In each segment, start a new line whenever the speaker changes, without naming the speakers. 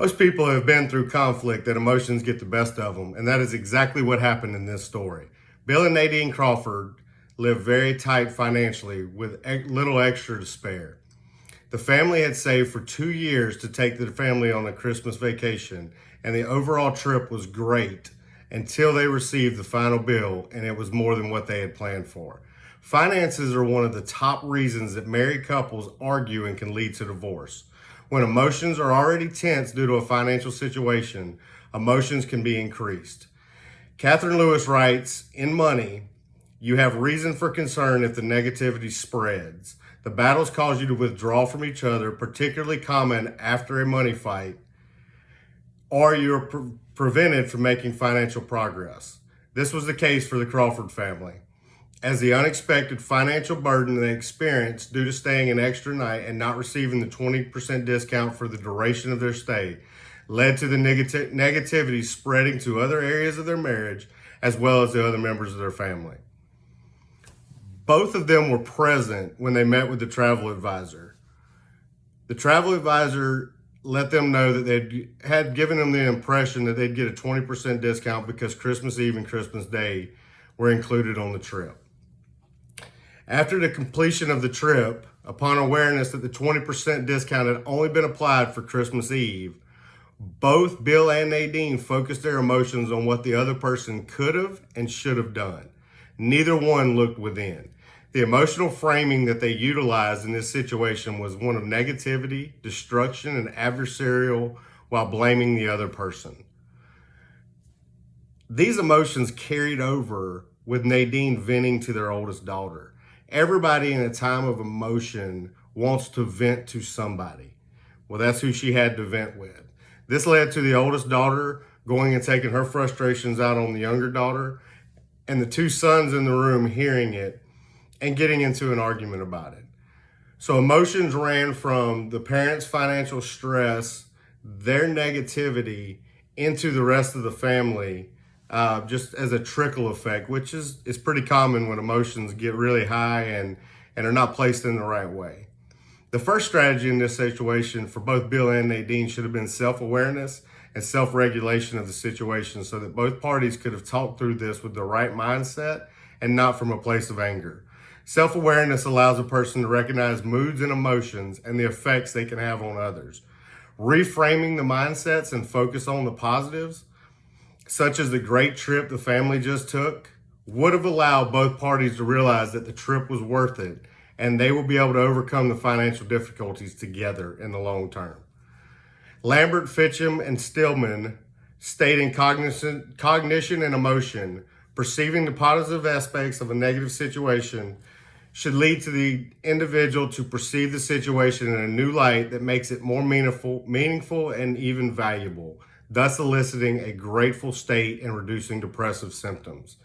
Most people have been through conflict that emotions get the best of them, and that is exactly what happened in this story. Bill and Nadine Crawford lived very tight financially with little extra to spare. The family had saved for 2 years to take the family on a Christmas vacation, and the overall trip was great until they received the final bill, and it was more than what they had planned for. Finances are one of the top reasons that married couples argue and can lead to divorce. When emotions are already tense due to a financial situation, emotions can be increased. Catherine Lewis writes, in Money, you have reason for concern if the negativity spreads. The battles cause you to withdraw from each other, particularly common after a money fight, or you're prevented from making financial progress. This was the case for the Crawford family, as the unexpected financial burden they experienced due to staying an extra night and not receiving the 20% discount for the duration of their stay led to the negativity spreading to other areas of their marriage as well as the other members of their family. Both of them were present when they met with the travel advisor. The travel advisor let them know that they had given them the impression that they'd get a 20% discount because Christmas Eve and Christmas Day were included on the trip. After the completion of the trip, upon awareness that the 20% discount had only been applied for Christmas Eve, both Bill and Nadine focused their emotions on what the other person could have and should have done. Neither one looked within. The emotional framing that they utilized in this situation was one of negativity, destruction, and adversarial while blaming the other person. These emotions carried over with Nadine venting to their oldest daughter. Everybody in a time of emotion wants to vent to somebody. Well, that's who she had to vent with. This led to the oldest daughter going and taking her frustrations out on the younger daughter, and the two sons in the room hearing it and getting into an argument about it. So emotions ran from the parents' financial stress, their negativity, into the rest of the family, just as a trickle effect, which is pretty common when emotions get really high and are not placed in the right way. The first strategy in this situation for both Bill and Nadine should have been self-awareness and self-regulation of the situation so that both parties could have talked through this with the right mindset and not from a place of anger. Self-awareness allows a person to recognize moods and emotions and the effects they can have on others. Reframing the mindsets and focus on the positives, such as the great trip the family just took, would have allowed both parties to realize that the trip was worth it and they will be able to overcome the financial difficulties together in the long term. Lambert, Fitcham, and Stillman state in Cognition and Emotion, perceiving the positive aspects of a negative situation should lead to the individual to perceive the situation in a new light that makes it more meaningful and even valuable, thus eliciting a grateful state and reducing depressive symptoms.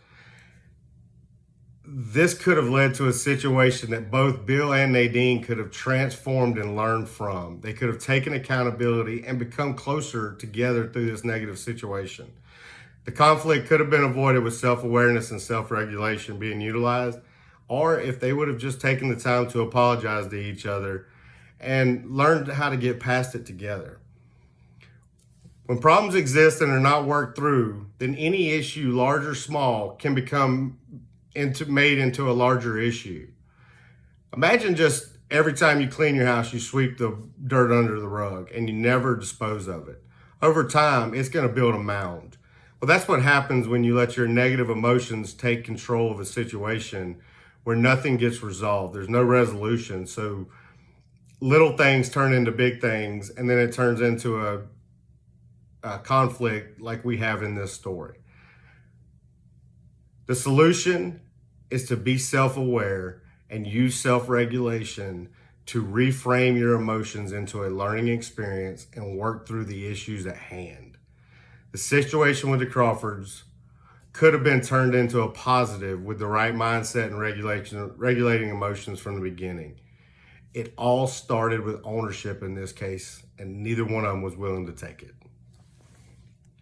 This could have led to a situation that both Bill and Nadine could have transformed and learned from. They could have taken accountability and become closer together through this negative situation. The conflict could have been avoided with self-awareness and self-regulation being utilized, or if they would have just taken the time to apologize to each other and learned how to get past it together. When problems exist and are not worked through, then any issue, large or small, can become made into a larger issue. Imagine just every time you clean your house, you sweep the dirt under the rug and you never dispose of it. Over time, it's going to build a mound. Well, that's what happens when you let your negative emotions take control of a situation where nothing gets resolved. There's no resolution. So little things turn into big things, and then it turns into a conflict like we have in this story. The solution is to be self-aware and use self-regulation to reframe your emotions into a learning experience and work through the issues at hand. The situation with the Crawfords could have been turned into a positive with the right mindset and regulating emotions from the beginning. It all started with ownership in this case, and neither one of them was willing to take it.